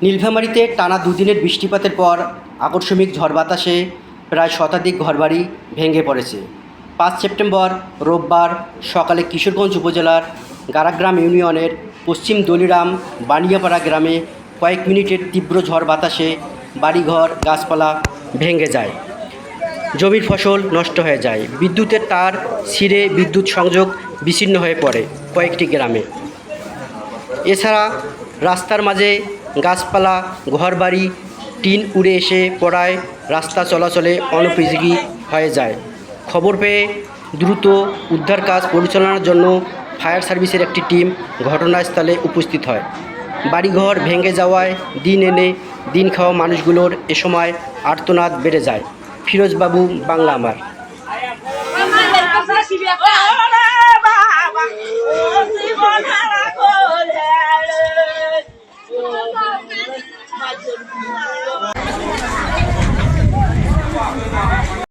নীলফামারীতে টানা দুদিনের বৃষ্টিপাতের পর আকস্মিক ঝড় বাতাসে প্রায় শতাধিক ঘরবাড়ি ভেঙে পড়েছে। ৫ সেপ্টেম্বর রোববার সকালে কিশোরগঞ্জ উপজেলার গারাগ্রাম ইউনিয়নের পশ্চিম দলিরাম বানিয়াপাড়া গ্রামে কয়েক মিনিটের তীব্র ঝড় বাতাসে বাড়িঘর গাছপালা ভেঙে যায়, জমির ফসল নষ্ট হয়ে যায়, বিদ্যুতের তার ছিঁড়ে বিদ্যুৎ সংযোগ বিচ্ছিন্ন হয়ে পড়ে কয়েকটি গ্রামে। এছাড়া রাস্তার মাঝে গাছপালা, ঘরবাড়ি, টিন উড়ে এসে পড়ায় রাস্তা চলাচলে অনুপযোগী হয়ে যায়। খবর পেয়ে দ্রুত উদ্ধার কাজ পরিচালনার জন্য ফায়ার সার্ভিসের একটি টিম ঘটনাস্থলে উপস্থিত হয়। বাড়িঘর ভেঙে যাওয়ায় দিন এনে দিন খাওয়া মানুষগুলোর এ সময় আর্তনাদ বেড়ে যায়। ফিরোজ বাবু, বাংলা আমার।